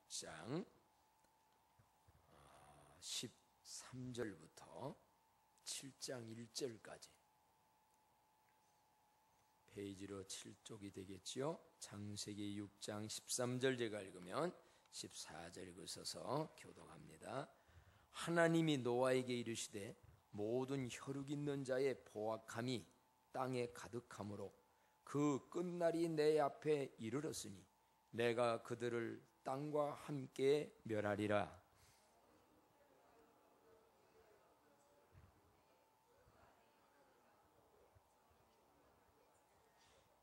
6장 13절부터 7장 1절까지 페이지로 7쪽이 되겠지요. 창세기 6장 13절 제가 읽으면 14절 읽으셔서 교독합니다. 하나님이 노아에게 이르시되 모든 혈육 있는 자의 포악함이 땅에 가득하므로 그 끝날이 내 앞에 이르렀으니 내가 그들을 땅과 함께 멸하리라.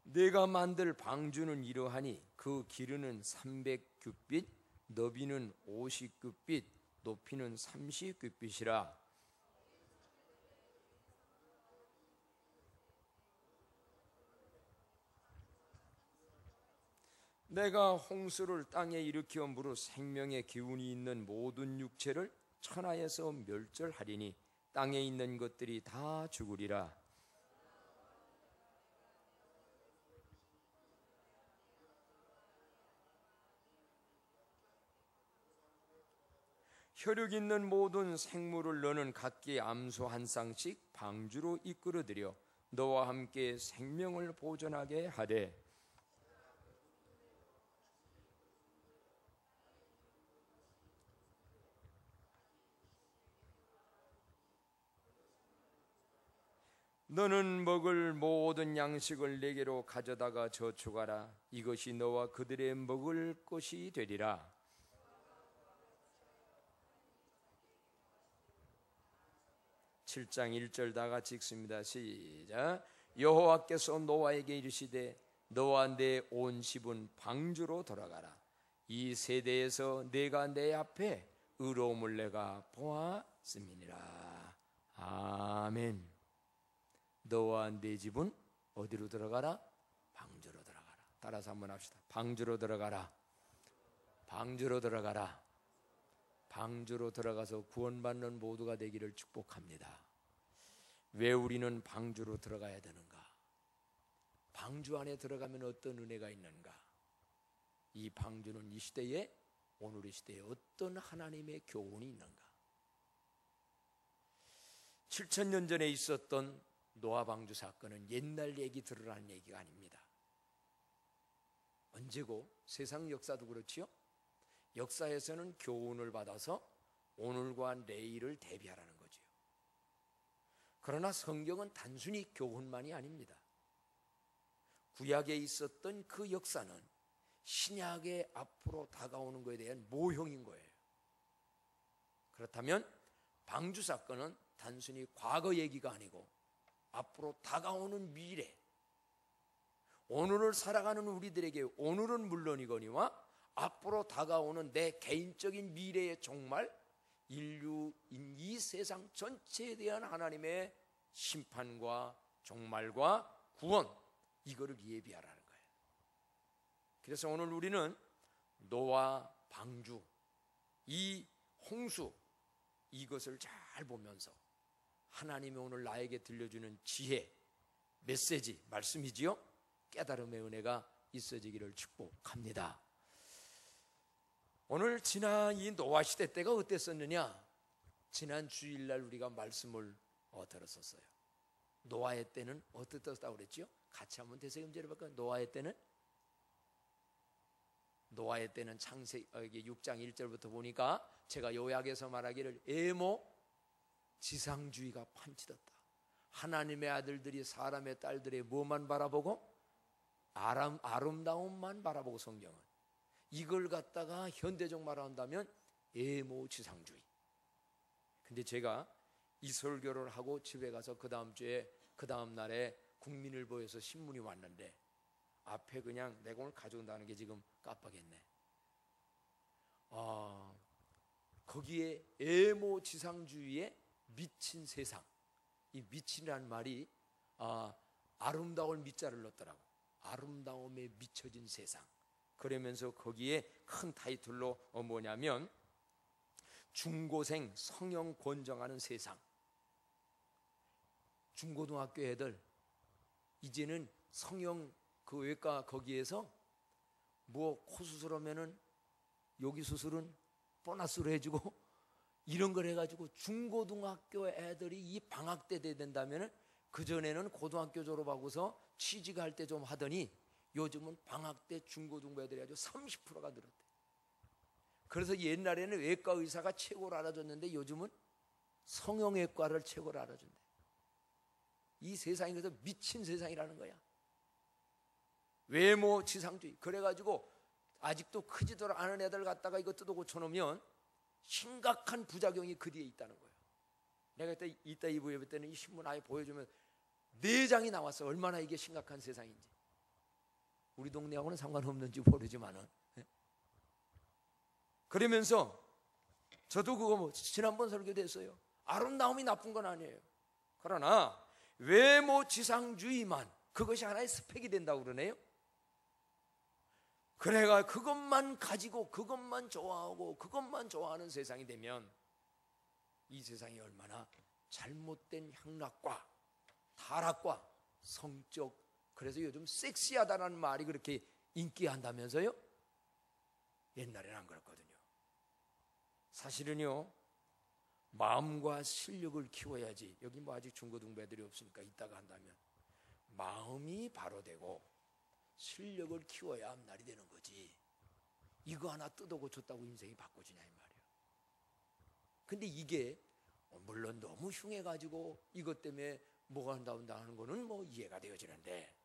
내가 만들 방주는 이러하니 그 길이는 300규빗, 너비는 50규빗, 높이는 30규빗이라. 내가 홍수를 땅에 일으켜 무릇 생명의 기운이 있는 모든 육체를 천하에서 멸절하리니 땅에 있는 것들이 다 죽으리라. 혈육 있는 모든 생물을 너는 각기 암소 한 쌍씩 방주로 이끌어들여 너와 함께 생명을 보존하게 하되, 너는 먹을 모든 양식을 내게로 가져다가 저축하라. 이것이 너와 그들의 먹을 것이 되리라. 칠 장 1절 다 같이 읽습니다. 시작. 여호와께서 노아에게 이르시되 너와 내 온 집은 방주로 돌아가라. 이 세대에서 내가 내 앞에 의로움을 내가 보았음이니라. 아멘. 너와 내 집은 어디로 들어가라? 방주로 들어가라. 따라서 한번 합시다. 방주로 들어가라. 방주로 들어가라. 방주로 들어가서 구원받는 모두가 되기를 축복합니다. 왜 우리는 방주로 들어가야 되는가? 방주 안에 들어가면 어떤 은혜가 있는가? 이 방주는 이 시대에, 오늘의 시대에 어떤 하나님의 교훈이 있는가? 7,000년 전에 있었던 노아 방주 사건은 옛날 얘기 들으라는 얘기가 아닙니다. 언제고? 세상 역사도 그렇지요. 역사에서는 교훈을 받아서 오늘과 내일을 대비하라는 거지요. 그러나 성경은 단순히 교훈만이 아닙니다. 구약에 있었던 그 역사는 신약의 앞으로 다가오는 것에 대한 모형인 거예요. 그렇다면 방주 사건은 단순히 과거 얘기가 아니고 앞으로 다가오는 미래, 오늘을 살아가는 우리들에게 오늘은 물론이거니와 앞으로 다가오는 내 개인적인 미래의 종말, 인류, 이 세상 전체에 대한 하나님의 심판과 종말과 구원, 이거를 예비하라는 거예요. 그래서 오늘 우리는 노아 방주, 이 홍수, 이것을 잘 보면서 하나님이 오늘 나에게 들려주는 지혜, 메시지, 말씀이지요. 깨달음의 은혜가 있어지기를 축복합니다. 오늘 지난 이 노아 시대 때가 어땠었느냐? 지난 주일날 우리가 말씀을 들었었어요. 노아의 때는 어땠다고 그랬죠? 같이 한번 대세음절을 볼까요? 노아의 때는 창세기 6장 1절부터 보니까 제가 요약해서 말하기를 애모 지상주의가 판치렀다. 하나님의 아들들이 사람의 딸들의 뭐만 바라보고? 아름다움만 바라보고, 성경은 이걸 갖다가 현대적 말로 한다면 애모 지상주의. 근데 제가 이 설교를 하고 집에 가서 그 다음 날에 국민일보에서 신문이 왔는데 앞에 그냥 내가 오늘 가져온다는 게 지금 깜빡했네. 거기에 애모 지상주의에 미친 세상, 이 미친이라는 말이 아름다울 미자를 넣었더라고. 아름다움에 미쳐진 세상. 그러면서 거기에 큰 타이틀로 뭐냐면 중고생 성형 권정하는 세상. 중고등학교 애들 이제는 성형 그 외과 거기에서 뭐 코 수술하면은 여기 수술은 보너스로 해주고 이런 걸 해가지고 중고등학교 애들이 이 방학 때 돼야 된다면 그전에는 고등학교 졸업하고서 취직할 때 좀 하더니 요즘은 방학 때 중고등부 애들이 아주 30%가 늘었대. 그래서 옛날에는 외과 의사가 최고로 알아줬는데 요즘은 성형외과를 최고로 알아준대. 이 세상이 그래서 미친 세상이라는 거야. 외모 지상주의. 그래가지고 아직도 크지도 않은 애들 갖다가 이거 뜯어 고쳐놓으면 심각한 부작용이 그 뒤에 있다는 거예요. 내가 이따 이 부에 볼 때는 이 신문 아예 보여주면 4장이 나왔어. 얼마나 이게 심각한 세상인지. 우리 동네하고는 상관없는지 모르지만은. 그러면서 저도 그거 뭐 지난번 설교도 했어요. 아름다움이 나쁜 건 아니에요. 그러나 외모 지상주의만 그것이 하나의 스펙이 된다고 그러네요. 그래가 그것만 가지고 그것만 좋아하고 그것만 좋아하는 세상이 되면 이 세상이 얼마나 잘못된 향락과 타락과 성적, 그래서 요즘 섹시하다는 말이 그렇게 인기한다면서요? 옛날에는 안 그랬거든요. 사실은요, 마음과 실력을 키워야지. 여기 뭐 아직 중고등부 애들이 없으니까 이따가 한다면 마음이 바로 되고 실력을 키워야 앞날이 되는 거지. 이거 하나 뜯어 고쳤다고 인생이 바꿔지냐 이 말이야. 근데 이게 물론 너무 흉해가지고 이것 때문에 뭐가 한다고 하는 거는 뭐 이해가 되어지는데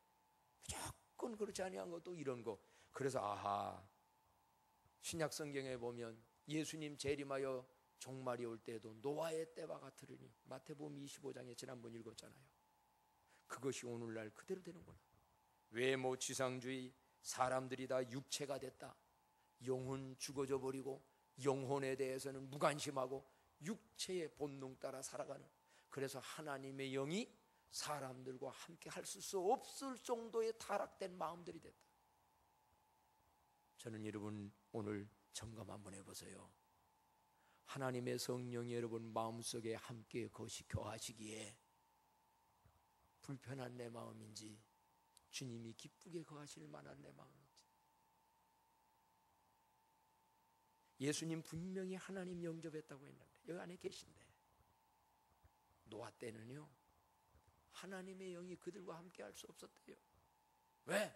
무조건 그렇지 아니한 것도 이런 거. 그래서 아하, 신약 성경에 보면 예수님 재림하여 종말이 올 때에도 노아의 때와 같으리니, 마태복음 25장에 지난번 읽었잖아요. 그것이 오늘날 그대로 되는구나. 외모 지상주의, 사람들이 다 육체가 됐다. 영혼 죽어져 버리고 영혼에 대해서는 무관심하고 육체의 본능 따라 살아가는, 그래서 하나님의 영이 사람들과 함께 할 수 없을 정도의 타락된 마음들이 됐다. 저는 여러분 오늘 점검 한번 해보세요. 하나님의 성령이 여러분 마음속에 함께 거하시기에 불편한 내 마음인지 주님이 기쁘게 거하실 만한 내 마음인지. 예수님 분명히 하나님 영접했다고 했는데 여기 안에 계신데 노아 때는요 하나님의 영이 그들과 함께 할 수 없었대요. 왜?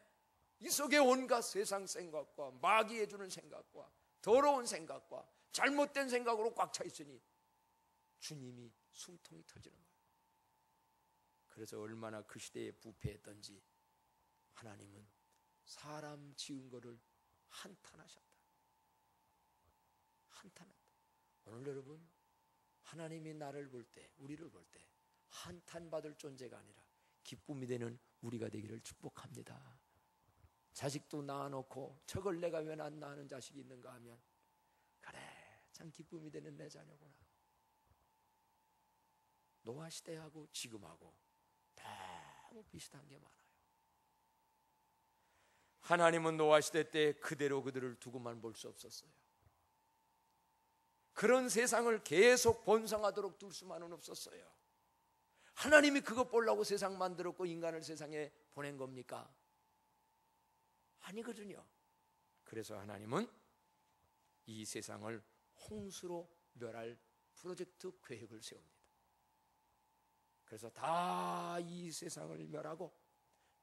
이 속에 온갖 세상 생각과 마귀에 주는 생각과 더러운 생각과 잘못된 생각으로 꽉 차 있으니 주님이 숨통이 터지는 거예요. 그래서 얼마나 그 시대에 부패했던지 하나님은 사람 지은 거를 한탄하셨다. 한탄했다. 오늘 여러분 하나님이 나를 볼 때, 우리를 볼 때 한탄받을 존재가 아니라 기쁨이 되는 우리가 되기를 축복합니다. 자식도 낳아놓고 저걸 내가 왜 안 낳는 자식이 있는가 하면 그래 참 기쁨이 되는 내 자녀구나. 노아 시대하고 지금하고 너무 비슷한 게 많아요. 하나님은 노아 시대 때 그대로 그들을 두고만 볼 수 없었어요. 그런 세상을 계속 번성하도록 둘 수만은 없었어요. 하나님이 그것 보려고 세상 만들었고 인간을 세상에 보낸 겁니까? 아니거든요. 그래서 하나님은 이 세상을 홍수로 멸할 프로젝트 계획을 세웁니다. 그래서 다 이 세상을 멸하고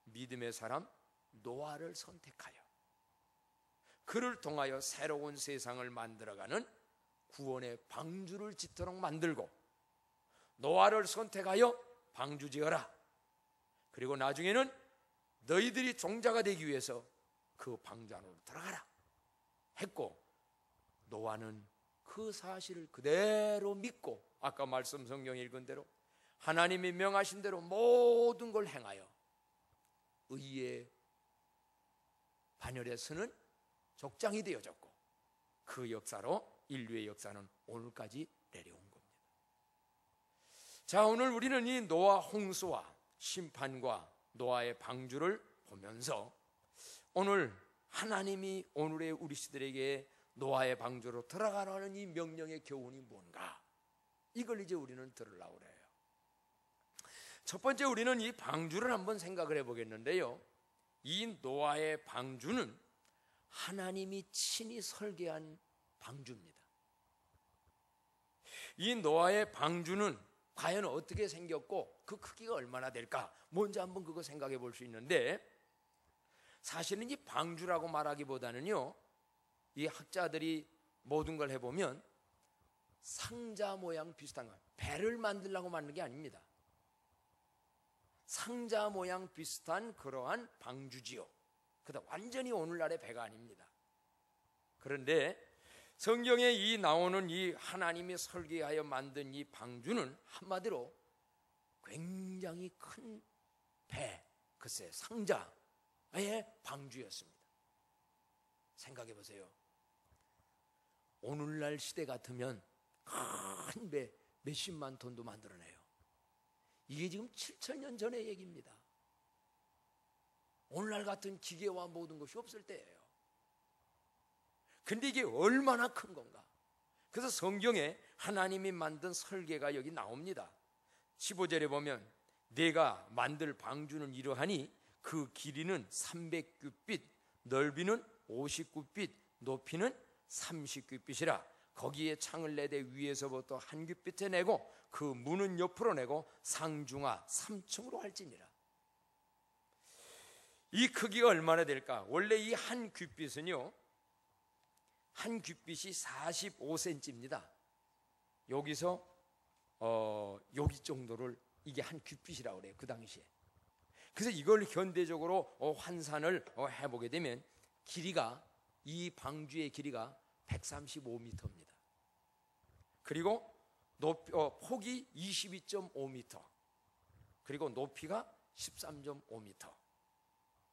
믿음의 사람 노아를 선택하여 그를 통하여 새로운 세상을 만들어가는 구원의 방주를 짓도록 만들고, 노아를 선택하여 방주 지어라. 그리고 나중에는 너희들이 종자가 되기 위해서 그 방주 안으로 들어가라 했고, 노아는 그 사실을 그대로 믿고 아까 말씀 성경에 읽은 대로 하나님이 명하신 대로 모든 걸 행하여 의의 반열에 서는 족장이 되어졌고, 그 역사로 인류의 역사는 오늘까지 내려온 겁니다. 자, 오늘 우리는 이 노아 홍수와 심판과 노아의 방주를 보면서 오늘 하나님이 오늘의 우리 시들에게 노아의 방주로 들어가라는 이 명령의 교훈이 뭔가, 이걸 이제 우리는 들으려고 그래요. 첫 번째 우리는 이 방주를 한번 생각을 해보겠는데요, 이 노아의 방주는 하나님이 친히 설계한 방주입니다. 이 노아의 방주는 과연 어떻게 생겼고 그 크기가 얼마나 될까? 먼저 한번 그거 생각해 볼 수 있는데, 사실은 이 방주라고 말하기보다는요, 이 학자들이 모든 걸 해보면 상자 모양 비슷한 거, 배를 만들려고 만든 게 아닙니다. 상자 모양 비슷한 그러한 방주지요. 그다 완전히 오늘날의 배가 아닙니다. 그런데 성경에 이 나오는 이 하나님이 설계하여 만든 이 방주는 한마디로 굉장히 큰 배, 글쎄 상자의 방주였습니다. 생각해 보세요. 오늘날 시대 같으면 큰 배 몇십만 톤도 만들어내요. 이게 지금 7,000년 전의 얘기입니다. 오늘날 같은 기계와 모든 것이 없을 때예요. 근데 이게 얼마나 큰 건가? 그래서 성경에 하나님이 만든 설계가 여기 나옵니다. 15절에 보면 내가 만들 방주는 이러하니 그 길이는 300규빗, 넓이는 59빗, 높이는 30규빗이라. 거기에 창을 내되 위에서부터 한 규빗에 내고 그 문은 옆으로 내고 상중하 3층으로 할지니라. 이 크기가 얼마나 될까? 원래 이 한 규빗은요, 한 규빗이 45cm입니다. 여기서 여기 정도를 이게 한 규빗이라고 그래요, 그 당시에. 그래서 이걸 현대적으로 환산을 해보게 되면 길이가, 이 방주의 길이가 135m입니다. 그리고 폭이 22.5m, 그리고 높이가 13.5m.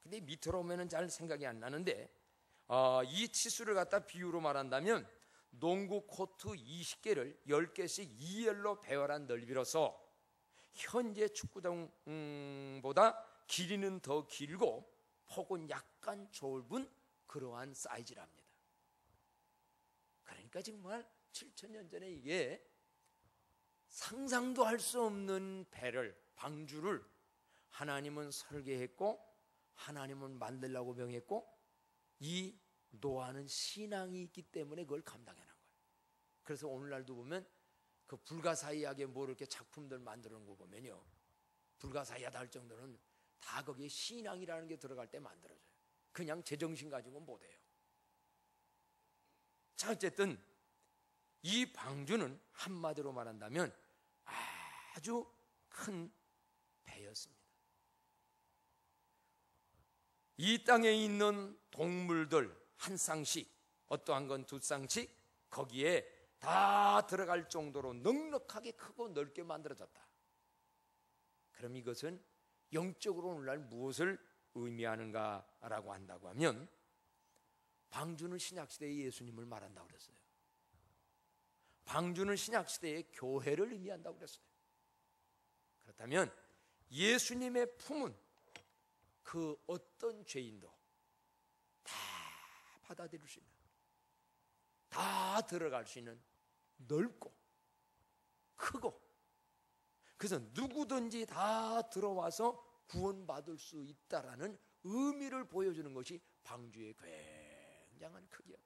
근데 미터로 오면은 잘 생각이 안 나는데, 이 치수를 갖다 비유로 말한다면 농구 코트 20개를 10개씩 2열로 배열한 넓이로서 현재 축구장보다 길이는 더 길고 폭은 약간 좁은 그러한 사이즈랍니다. 그러니까 정말 7,000년 전에 이게 상상도 할 수 없는 배를, 방주를 하나님은 설계했고 하나님은 만들라고 명했고, 이 노아는 신앙이 있기 때문에 그걸 감당해낸 거예요. 그래서 오늘날도 보면 그 불가사의하게 뭐 이렇게 작품들 만드는 거 보면요, 불가사의하다 할 정도는 다 거기에 신앙이라는 게 들어갈 때 만들어져요. 그냥 제정신 가지고는 못해요. 자, 어쨌든 이 방주는 한마디로 말한다면 아주 큰 배였습니다. 이 땅에 있는 동물들 한 쌍씩, 어떠한 건 두 쌍씩, 거기에 다 들어갈 정도로 넉넉하게 크고 넓게 만들어졌다. 그럼 이것은 영적으로 오늘날 무엇을 의미하는가라고 한다고 하면, 방주는 신약시대의 예수님을 말한다고 그랬어요. 방주는 신약시대의 교회를 의미한다고 그랬어요. 그렇다면 예수님의 품은 그 어떤 죄인도 다 받아들일 수 있는, 다 들어갈 수 있는 넓고 크고, 그래서 누구든지 다 들어와서 구원받을 수 있다라는 의미를 보여주는 것이 방주의 굉장한 크기였다.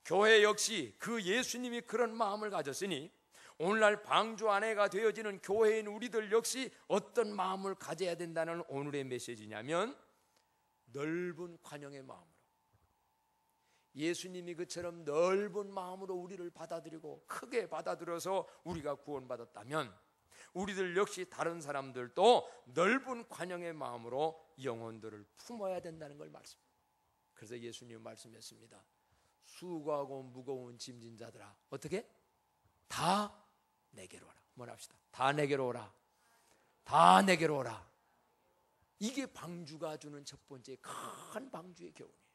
교회 역시 그 예수님이 그런 마음을 가졌으니 오늘날 방주 안에가 되어지는 교회인 우리들 역시 어떤 마음을 가져야 된다는 오늘의 메시지냐면, 넓은 관용의 마음으로, 예수님이 그처럼 넓은 마음으로 우리를 받아들이고 크게 받아들여서 우리가 구원받았다면, 우리들 역시 다른 사람들도 넓은 관용의 마음으로 영혼들을 품어야 된다는 걸 말씀합니다. 그래서 예수님 말씀했습니다. 수고하고 무거운 짐진 자들아, 어떻게? 다 내게로 오라. 한번 합시다. 다 내게로 오라. 다 내게로 오라. 이게 방주가 주는 첫 번째 큰 방주의 교훈이에요.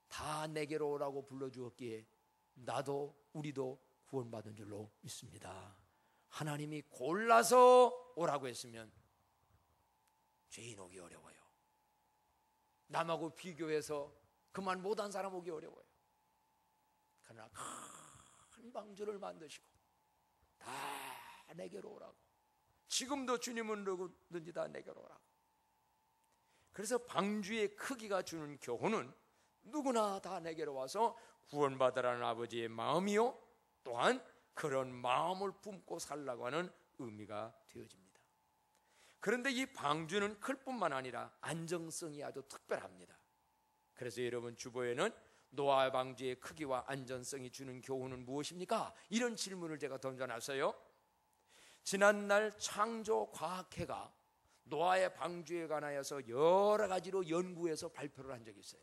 다 내게로 오라고 불러주었기에 나도 우리도 구원받은 줄로 믿습니다. 하나님이 골라서 오라고 했으면 죄인 오기 어려워요. 남하고 비교해서 그만 못한 사람 오기 어려워요. 그러나 큰 방주를 만드시고 다 내게로 오라고, 지금도 주님은 누구든지 다 내게로 오라고. 그래서 방주의 크기가 주는 교훈은 누구나 다 내게로 와서 구원받으라는 아버지의 마음이요, 또한 그런 마음을 품고 살라고 하는 의미가 되어집니다. 그런데 이 방주는 클 뿐만 아니라 안정성이 아주 특별합니다. 그래서 여러분 주보에는 노아의 방주의 크기와 안전성이 주는 교훈은 무엇입니까? 이런 질문을 제가 던져놨어요. 지난날 창조과학회가 노아의 방주에 관하여서 여러 가지로 연구해서 발표를 한 적이 있어요.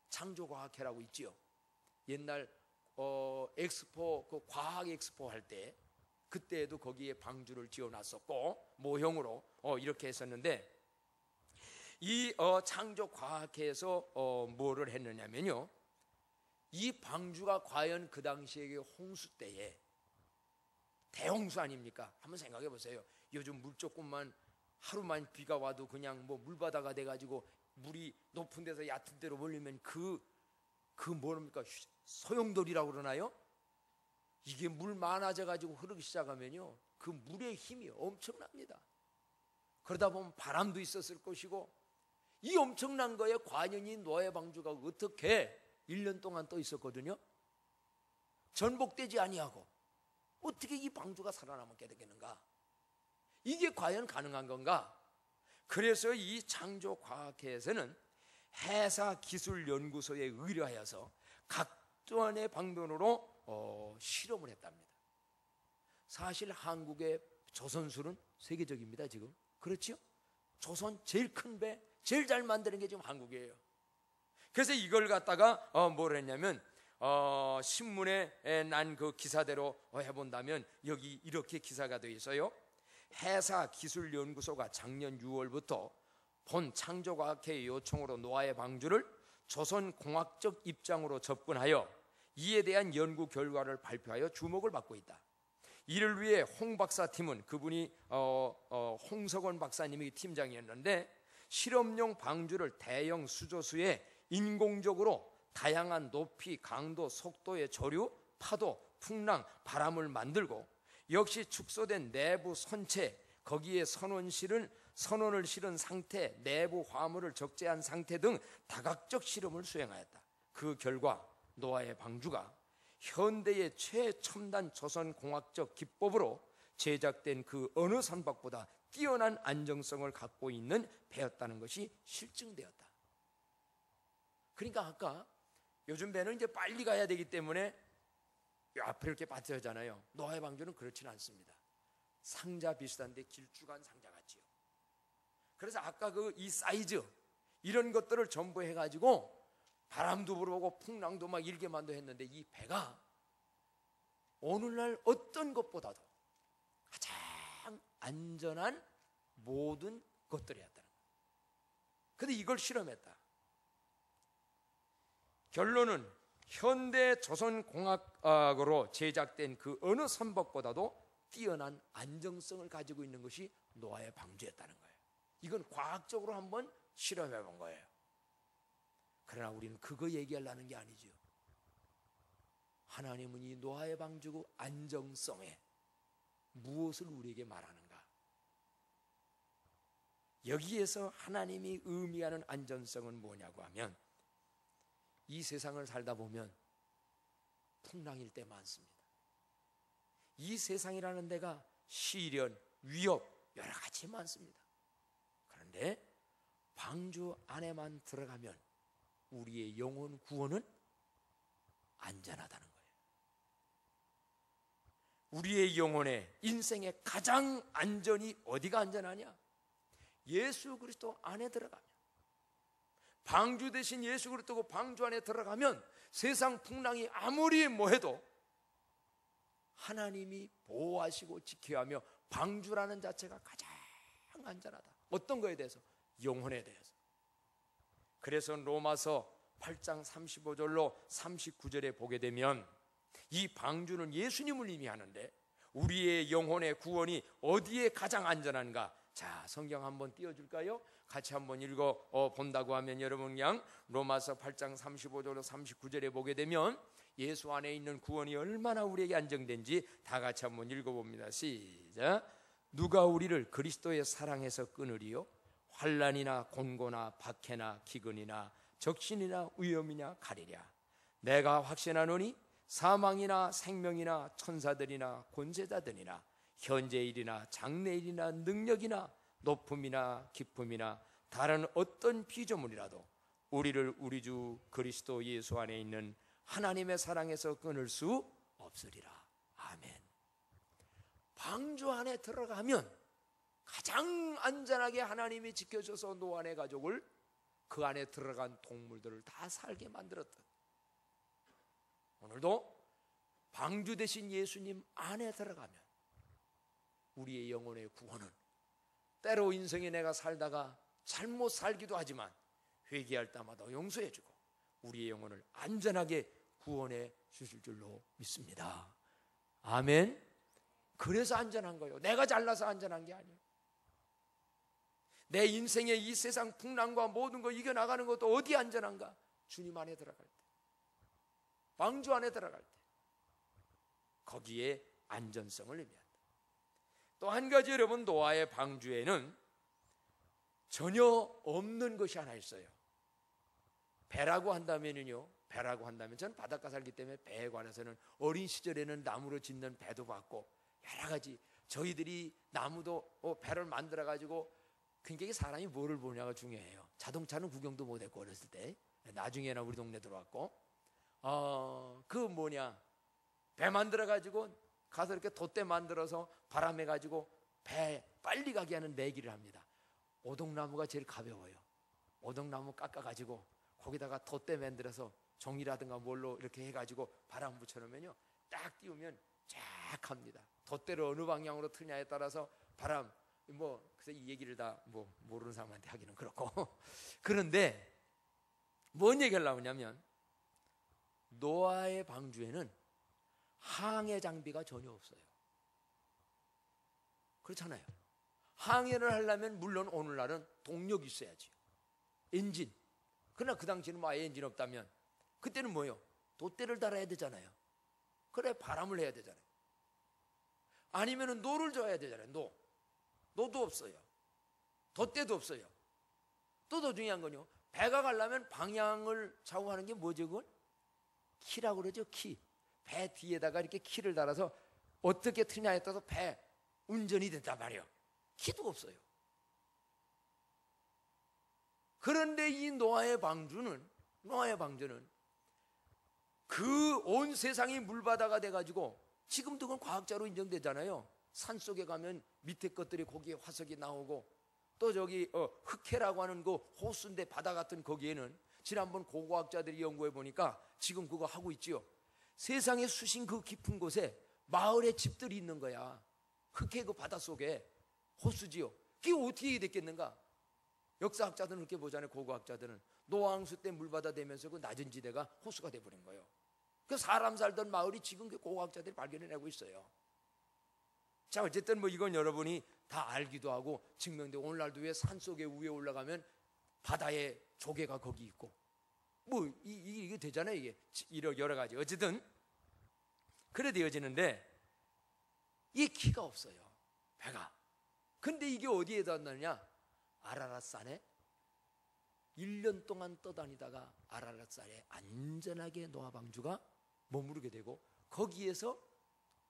창조과학회라고 있지요. 옛날 엑스포, 그 과학 엑스포 할 때 그때에도 거기에 방주를 지어놨었고 모형으로 이렇게 했었는데, 이 창조과학회에서 뭐를 했느냐면요, 이 방주가 과연 그 당시에 홍수 때에 대홍수 아닙니까? 한번 생각해 보세요. 요즘 물 조금만 하루만 비가 와도 그냥 뭐 물바다가 돼가지고 물이 높은 데서 얕은 데로 몰리면 그 뭡니까? 소용돌이라고 그러나요? 이게 물 많아져 가지고 흐르기 시작하면요, 그 물의 힘이 엄청납니다. 그러다 보면 바람도 있었을 것이고, 이 엄청난 거에 관연이 노아의 방주가 어떻게 1년 동안 떠 있었거든요. 전복되지 아니하고 어떻게 이 방주가 살아남게 되겠는가? 이게 과연 가능한 건가? 그래서 이 창조과학회에서는 해사기술연구소에 의뢰하여서 각종의 방면으로 실험을 했답니다. 사실 한국의 조선술은 세계적입니다. 지금 그렇죠? 조선 제일 큰 배, 제일 잘 만드는 게 지금 한국이에요. 그래서 이걸 갖다가 뭘 했냐면 신문에 난 그 기사대로 해본다면 여기 이렇게 기사가 되어 있어요. 해사기술연구소가 작년 6월부터 본 창조과학회의 요청으로 노아의 방주를 조선공학적 입장으로 접근하여 이에 대한 연구 결과를 발표하여 주목을 받고 있다. 이를 위해 홍 박사 팀은, 그분이 홍석원 박사님이 팀장이었는데, 실험용 방주를 대형 수조수에 인공적으로 다양한 높이, 강도, 속도의 조류, 파도, 풍랑, 바람을 만들고, 역시 축소된 내부 선체, 거기에 선원을 실은 상태, 내부 화물을 적재한 상태 등 다각적 실험을 수행하였다. 그 결과 노아의 방주가 현대의 최첨단 조선공학적 기법으로 제작된 그 어느 선박보다 뛰어난 안정성을 갖고 있는 배였다는 것이 실증되었다. 그러니까 아까 요즘 배는 이제 빨리 가야 되기 때문에 앞에 이렇게 빠져잖아요. 노아의 방주는 그렇지는 않습니다. 상자 비슷한데 길쭉한 상자 같지요. 그래서 아까 이 사이즈 이런 것들을 전부 해가지고 바람도 불어오고 풍랑도 막 일게만도 했는데, 이 배가 오늘날 어떤 것보다도 가장 안전한 모든 것들이었다는 거예요. 그런데 이걸 실험했다. 결론은 현대 조선공학으로 제작된 그 어느 선박보다도 뛰어난 안정성을 가지고 있는 것이 노아의 방주였다는 거예요. 이건 과학적으로 한번 실험해 본 거예요. 그러나 우리는 그거 얘기하려는 게 아니죠. 하나님은 이 노아의 방주 안정성에 무엇을 우리에게 말하는가? 여기에서 하나님이 의미하는 안전성은 뭐냐고 하면, 이 세상을 살다 보면 풍랑일 때 많습니다. 이 세상이라는 데가 시련, 위협 여러 가지 많습니다. 그런데 방주 안에만 들어가면 우리의 영혼 구원은 안전하다는 거예요. 우리의 영혼의 인생의 가장 안전이 어디가 안전하냐? 예수 그리스도 안에 들어가면, 방주 대신 예수 그리스도 방주 안에 들어가면 세상 풍랑이 아무리 뭐해도 하나님이 보호하시고 지켜야 하며, 방주라는 자체가 가장 안전하다. 어떤 거에 대해서? 영혼에 대해서. 그래서 로마서 8장 35절로 39절에 보게 되면 이 방주는 예수님을 의미하는데, 우리의 영혼의 구원이 어디에 가장 안전한가? 자, 성경 한번 띄워줄까요? 같이 한번 읽어 본다고 하면, 여러분 그냥 로마서 8장 35절로 39절에 보게 되면 예수 안에 있는 구원이 얼마나 우리에게 안정된지 다 같이 한번 읽어봅니다. 시작. 누가 우리를 그리스도의 사랑에서 끊으리요? 환난이나 곤고나 박해나 기근이나 적신이나 위험이냐 가리랴. 내가 확신하노니 사망이나 생명이나 천사들이나 권세자들이나 현재일이나 장래일이나 능력이나 높음이나 깊음이나 다른 어떤 피조물이라도 우리를 우리 주 그리스도 예수 안에 있는 하나님의 사랑에서 끊을 수 없으리라. 아멘. 방주 안에 들어가면 가장 안전하게 하나님이 지켜줘서 노아의 가족을 그 안에 들어간 동물들을 다 살게 만들었다. 오늘도 방주 대신 예수님 안에 들어가면 우리의 영혼의 구원은, 때로 인생에 내가 살다가 잘못 살기도 하지만 회개할 때마다 용서해주고 우리의 영혼을 안전하게 구원해 주실 줄로 믿습니다. 아멘. 그래서 안전한 거예요. 내가 잘나서 안전한 게 아니에요. 내 인생의 이 세상 풍랑과 모든 거 이겨나가는 것도 어디 안전한가? 주님 안에 들어갈 때, 방주 안에 들어갈 때, 거기에 안전성을 의미한다. 또 한 가지, 여러분, 노아의 방주에는 전혀 없는 것이 하나 있어요. 배라고 한다면은요, 배라고 한다면, 저는 바닷가 살기 때문에 배에 관해서는 어린 시절에는 나무로 짓는 배도 봤고 여러 가지, 저희들이 나무도 배를 만들어 가지고, 굉장히 사람이 뭐를 보냐가 중요해요. 자동차는 구경도 못 했고 어렸을 때, 나중에나 우리 동네 들어왔고, 배 만들어 가지고 가서 이렇게 돛대 만들어서 바람해 가지고 배 빨리 가게 하는 내기를 합니다. 오동나무가 제일 가벼워요. 오동나무 깎아 가지고 거기다가 돛대 만들어서 종이라든가 뭘로 이렇게 해 가지고 바람 붙여 놓으면요, 딱 띄우면 쫙 합니다. 돛대를 어느 방향으로 트냐에 따라서 바람, 그래서 이 얘기를 다 모르는 사람한테 하기는 그렇고 그런데 뭔 얘기를 나오냐면, 노아의 방주에는 항해 장비가 전혀 없어요. 그렇잖아요. 항해를 하려면 물론 오늘날은 동력이 있어야지, 엔진. 그러나 그 당시에는 아예 엔진 없다면 그때는 뭐예요? 돛대를 달아야 되잖아요. 그래, 바람을 해야 되잖아요. 아니면은 노를 줘야 되잖아요. 노도 없어요. 돛대도 없어요. 또 더 중요한 건요, 배가 가려면 방향을 좌우하는 게 뭐죠? 그건 키라고 그러죠. 키. 배 뒤에다가 이렇게 키를 달아서 어떻게 트냐에 따라서 배 운전이 된단 말이에요. 키도 없어요. 그런데 이 노아의 방주는 그 온 세상이 물바다가 돼가지고, 지금도 그건 과학자로 인정되잖아요. 산 속에 가면 밑에 것들이 거기에 화석이 나오고, 또 저기 흑해라고 하는 그 호수인데 바다 같은 거기에는 지난번 고고학자들이 연구해 보니까 지금 그거 하고 있지요. 세상의 수심 그 깊은 곳에 마을의 집들이 있는 거야. 흑해 그 바다 속에 호수지요. 그게 어떻게 됐겠는가? 역사학자들은 그렇게 보잖아요. 고고학자들은 노아왕수 때 물바다 되면서 그 낮은 지대가 호수가 돼버린 거예요. 그 사람 살던 마을이 지금 그 고고학자들이 발견해내고 있어요. 자, 어쨌든 이건 여러분이 다 알기도 하고 증명되고, 오늘날도 왜 산속에 위에 올라가면 바다에 조개가 거기 있고 이게 되잖아요. 이게 여러 가지. 어쨌든 그래 되어지는데, 이 키가 없어요, 배가. 근데 이게 어디에 닿느냐? 아라랏산에 1년 동안 떠다니다가 아라랏산에 안전하게 노아 방주가 머무르게 되고, 거기에서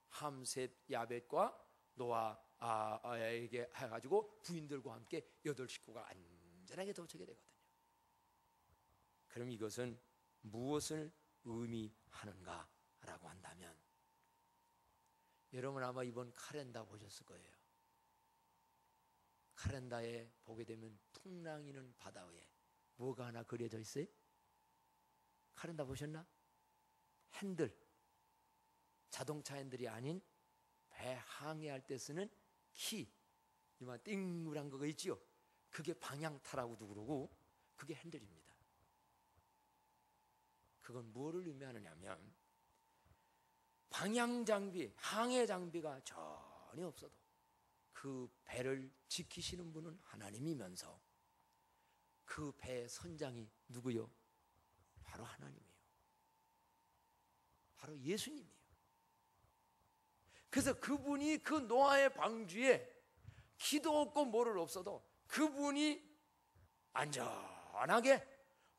함셋, 야벳과 노아에게 해가지고 부인들과 함께 8식구가 안전하게 도착이 되거든요. 그럼 이것은 무엇을 의미하는가라고 한다면, 여러분 아마 이번 카렌다 보셨을 거예요. 카렌다에 보게 되면 풍랑이는 바다 위에 뭐가 하나 그려져 있어요? 카렌다 보셨나? 핸들, 자동차 핸들이 아닌 배 항해할 때 쓰는 키, 이만 띵그란 거가 있지요. 그게 방향타라고도 그러고 그게 핸들입니다. 그건 뭐를 의미하느냐면, 방향 장비, 항해 장비가 전혀 없어도 그 배를 지키시는 분은 하나님이면서 그 배의 선장이 누구요? 바로 하나님이에요. 바로 예수님이에요. 그래서 그분이 그 노아의 방주에 키도 없고 뭐를 없어도 그분이 안전하게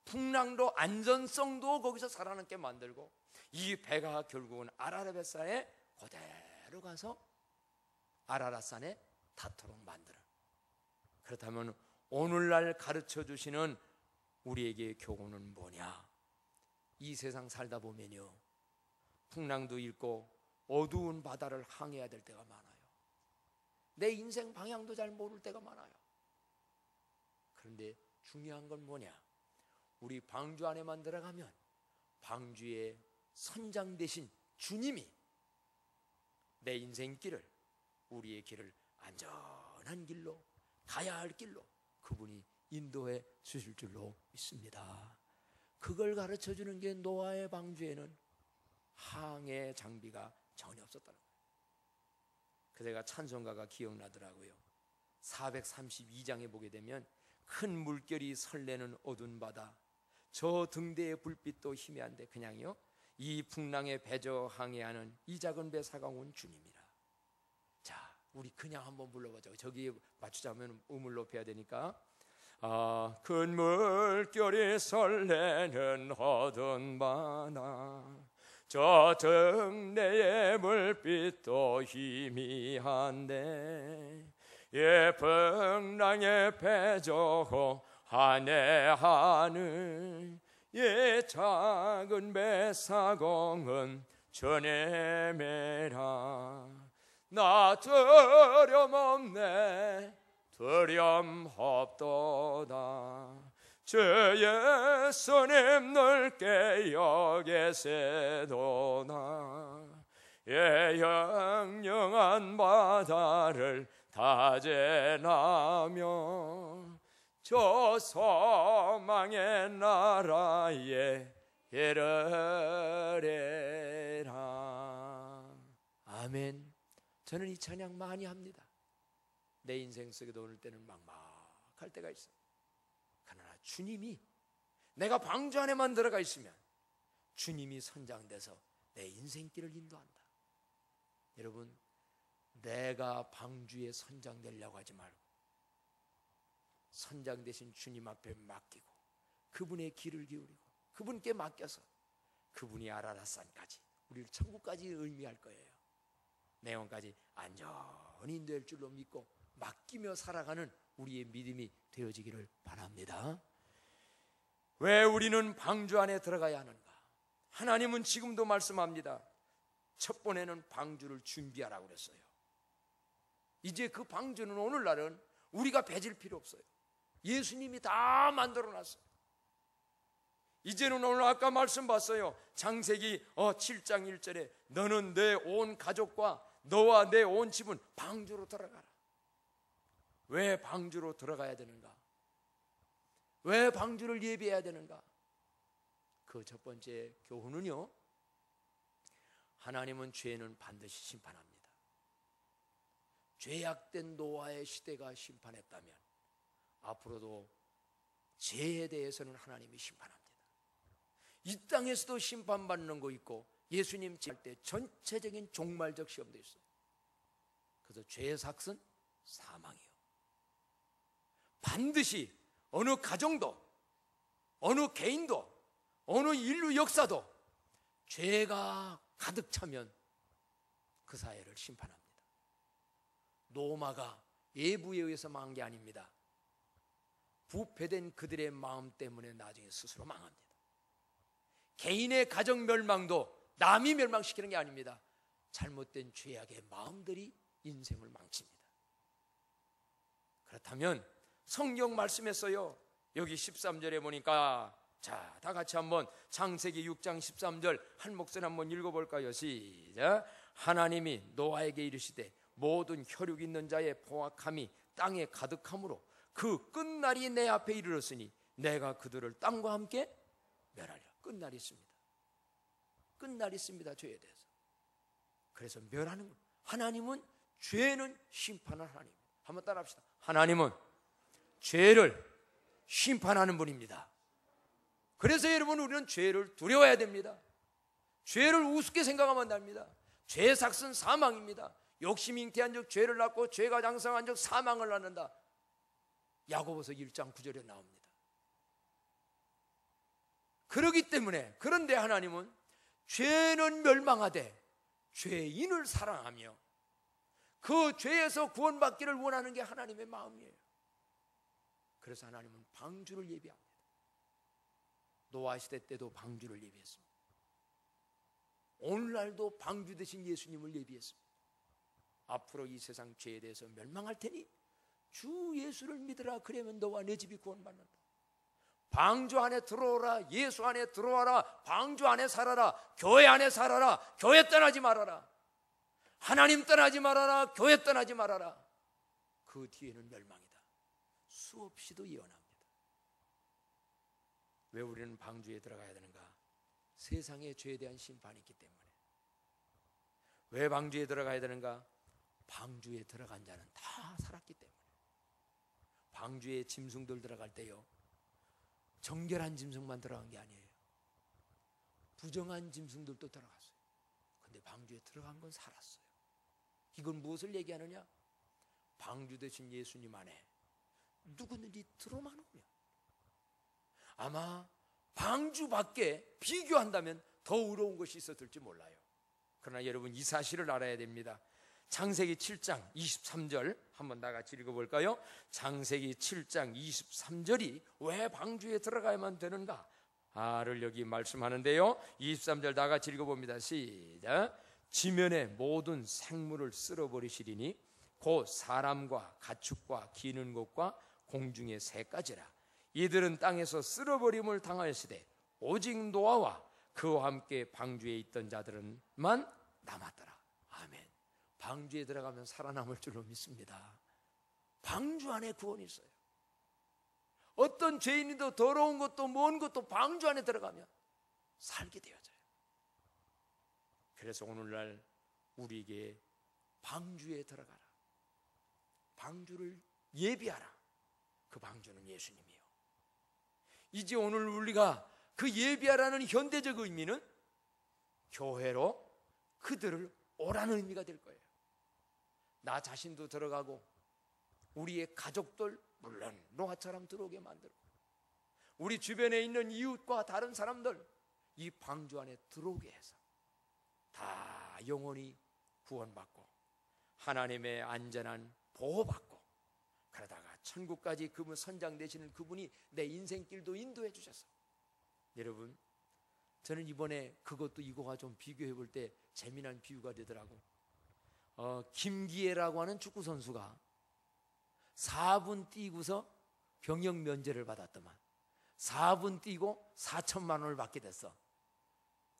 풍랑도 안전성도 거기서 살아남게 만들고 이 배가 결국은 아라라뱃산에 그대로 가서 아라랏산에 닿도록 만들어. 그렇다면 오늘날 가르쳐 주시는 우리에게 교훈은 뭐냐? 이 세상 살다 보면요, 풍랑도 있고 어두운 바다를 항해해야 될 때가 많아요. 내 인생 방향도 잘 모를 때가 많아요. 그런데 중요한 건 뭐냐? 우리 방주 안에만 들어가면 방주의 선장 되신 주님이 내 인생길을, 우리의 길을 안전한 길로, 가야 할 길로 그분이 인도해 주실 줄로 믿습니다. 그걸 가르쳐 주는 게 노아의 방주에는 항해 장비가 전혀 없었다는 거예요. 그래가 찬송가가 기억나더라고요. 432장에 보게 되면 큰 물결이 설레는 어두운 바다, 저 등대의 불빛도 희미한데 그냥요, 이 풍랑에 배저 항해하는 이 작은 배 사가온 주님이라. 자, 우리 그냥 한번 불러보자. 저기 맞추자면 음을 높여야 되니까. 큰 물결이 설레는 어두운 바다, 저 등대의 불빛도 희미한데, 풍랑에 배저 항해하는 작은 배 사공은 주님이라. 나 두려움없네, 두려움 없도다. 주 예수님 넓게 여기세도다. 영영한 바다를 다재나며 저 소망의 나라에 이르리라. 아멘. 저는 이 찬양 많이 합니다. 내 인생 속에도 어느 때는 막막할 때가 있어요. 그러나 주님이, 내가 방주 안에만 들어가 있으면 주님이 선장돼서 내 인생길을 인도한다. 여러분, 내가 방주에 선장 되려고 하지 말고 선장 되신 주님 앞에 맡기고 그분의 길을 기울이고 그분께 맡겨서 그분이 아라랏산까지, 우리를 천국까지 의미할 거예요. 내원까지 안전히 인도할 줄로 믿고 맡기며 살아가는 우리의 믿음이 되어지기를 바랍니다. 왜 우리는 방주 안에 들어가야 하는가? 하나님은 지금도 말씀합니다. 첫 번에는 방주를 준비하라고 그랬어요. 이제 그 방주는 오늘날은 우리가 빚을 필요 없어요. 예수님이 다 만들어 놨어요. 이제는 오늘 아까 말씀 봤어요. 창세기 7장 1절에 너는 내 온 가족과 너와 내 온 집은 방주로 들어가라. 왜 방주로 들어가야 되는가? 왜 방주를 예비해야 되는가? 그 첫 번째 교훈은요, 하나님은 죄는 반드시 심판합니다. 죄악된 노아의 시대가 심판했다면 앞으로도 죄에 대해서는 하나님이 심판합니다. 이 땅에서도 심판받는 거 있고 예수님 할 때 전체적인 종말적 시험도 있어요. 그래서 죄의 삭은 사망이요. 반드시 어느 가정도, 어느 개인도, 어느 인류 역사도 죄가 가득 차면 그 사회를 심판합니다. 노마가 예부에 의해서 망한 게 아닙니다. 부패된 그들의 마음 때문에 나중에 스스로 망합니다. 개인의 가정 멸망도 남이 멸망시키는 게 아닙니다. 잘못된 죄악의 마음들이 인생을 망칩니다. 그렇다면 성경 말씀했어요. 여기 13절에 보니까, 자, 다 같이 한번 창세기 6장 13절 한 목소리 한번 읽어볼까요? 시작. 하나님이 노아에게 이르시되 모든 혈육 있는 자의 포악함이 땅에 가득함으로 그 끝날이 내 앞에 이르렀으니 내가 그들을 땅과 함께 멸하리라. 끝날이 있습니다. 끝날이 있습니다. 죄에 대해서. 그래서 멸하는 것. 하나님은 죄는 심판할 하나님. 한번 따라합시다. 하나님은 죄를 심판하는 분입니다. 그래서 여러분, 우리는 죄를 두려워해야 됩니다. 죄를 우습게 생각하면 안 됩니다. 죄의 삭은 사망입니다. 욕심이 잉태한 적 죄를 낳고 죄가 장성한 적 사망을 낳는다. 야고보서 1장 9절에 나옵니다. 그러기 때문에, 그런데 하나님은 죄는 멸망하되 죄인을 사랑하며 그 죄에서 구원받기를 원하는 게 하나님의 마음이에요. 그래서 하나님은 방주를 예비합니다. 노아 시대 때도 방주를 예비했습니다. 오늘날도 방주 되신 예수님을 예비했습니다. 앞으로 이 세상 죄에 대해서 멸망할 테니 주 예수를 믿으라. 그러면 너와 내 집이 구원받는다. 방주 안에 들어오라. 예수 안에 들어와라. 방주 안에 살아라. 교회 안에 살아라. 교회 떠나지 말아라. 하나님 떠나지 말아라. 교회 떠나지 말아라. 그 뒤에는 멸망이다. 수없이도 예언합니다. 왜 우리는 방주에 들어가야 되는가? 세상의 죄에 대한 심판이 있기 때문에. 왜 방주에 들어가야 되는가? 방주에 들어간 자는 다 살았기 때문에. 방주에 짐승들 들어갈 때요, 정결한 짐승만 들어간 게 아니에요. 부정한 짐승들도 들어갔어요. 근데 방주에 들어간 건 살았어요. 이건 무엇을 얘기하느냐? 방주 되신 예수님 안에 누구든지 들어만 오면, 아마 방주 밖에 비교한다면 더 의로운 것이 있었을지 몰라요. 그러나 여러분, 이 사실을 알아야 됩니다. 창세기 7장 23절 한번 다 같이 읽어볼까요? 창세기 7장 23절이 왜 방주에 들어가야만 되는가를 여기 말씀하는데요, 23절 다 같이 읽어봅니다. 시작. 지면의 모든 생물을 쓸어버리시리니 곧 사람과 가축과 기는 것과 공중의 새까지라. 이들은 땅에서 쓸어버림을 당하였으되 오직 노아와 그와 함께 방주에 있던 자들은만 남았더라. 아멘. 방주에 들어가면 살아남을 줄로 믿습니다. 방주 안에 구원이 있어요. 어떤 죄인이도 더러운 것도 먼 것도 방주 안에 들어가면 살게 되어져요. 그래서 오늘날 우리에게 방주에 들어가라. 방주를 예비하라. 그 방주는 예수님이요. 이제 오늘 우리가 그 예비하라는 현대적 의미는 교회로 그들을 오라는 의미가 될 거예요. 나 자신도 들어가고 우리의 가족들, 물론 노아처럼 들어오게 만들고 우리 주변에 있는 이웃과 다른 사람들 이 방주 안에 들어오게 해서 다 영원히 구원받고 하나님의 안전한 보호받고, 그러다가 천국까지 그분 선장 되시는 그분이 내 인생길도 인도해 주셔서, 여러분, 저는 이번에 그것도 이거와 좀 비교해 볼 때 재미난 비유가 되더라고. 김기애라고 하는 축구 선수가 4분 뛰고서 병역 면제를 받았더만 4분 뛰고 4천만 원을 받게 됐어.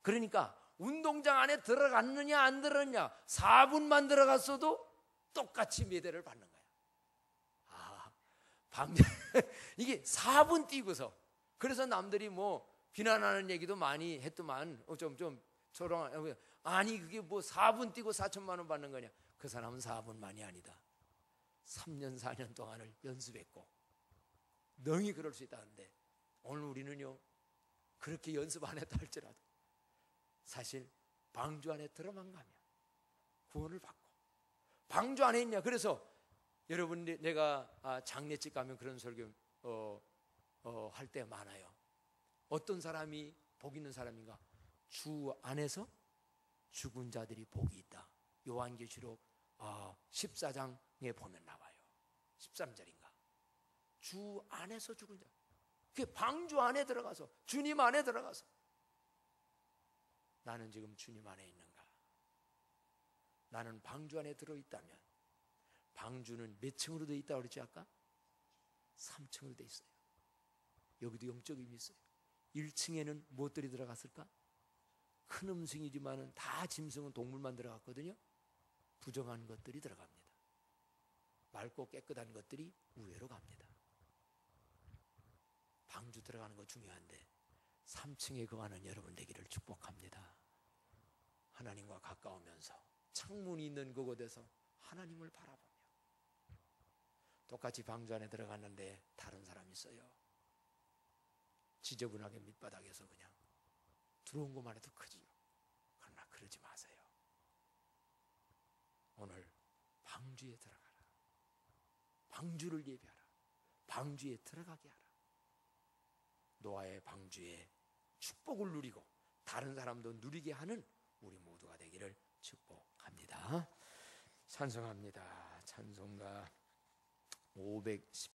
그러니까 운동장 안에 들어갔느냐 안 들어갔느냐, 4분만 들어갔어도 똑같이 메달을 받는 거야. 이게 4분 뛰고서. 그래서 남들이 뭐 비난하는 얘기도 많이 했더만, 좀 조롱. 아니 그게 뭐 4분 뛰고 4천만 원 받는 거냐. 그 사람은 4분만이 아니다. 3년 4년 동안을 연습했고 능히 그럴 수 있다는데, 오늘 우리는요 그렇게 연습 안 했다 할지라도 사실 방주 안에 들어만 가면 구원을 받고, 방주 안에 있냐. 그래서 여러분, 내가 장례집 가면 그런 설교 할 때 많아요. 어떤 사람이 복 있는 사람인가? 주 안에서 죽은 자들이 복이 있다. 요한계시록 14장에 보면 나와요. 13절인가. 주 안에서 죽은 자. 그 방주 안에 들어가서, 주님 안에 들어가서, 나는 지금 주님 안에 있는가? 나는 방주 안에 들어있다면, 방주는 몇 층으로 되어 있다고 그랬지 아까? 3층으로 되어 있어요. 여기도 영적 의미 있어요. 1층에는 무엇들이 들어갔을까? 큰 음식이지만 다 짐승은 동물만 들어갔거든요. 부정한 것들이 들어갑니다. 맑고 깨끗한 것들이 우회로 갑니다. 방주 들어가는 거 중요한데 3층에 거하는 여러분 되기를 축복합니다. 하나님과 가까우면서 창문이 있는 그곳에서 하나님을 바라보며, 똑같이 방주 안에 들어갔는데 다른 사람이 있어요. 지저분하게 밑바닥에서 그냥 들어온 것만 해도 크지요. 그러나 그러지 마세요. 오늘 방주에 들어가라. 방주를 예비하라. 방주에 들어가게 하라. 노아의 방주에 축복을 누리고 다른 사람도 누리게 하는 우리 모두가 되기를 축복합니다. 찬송합니다. 찬송가 510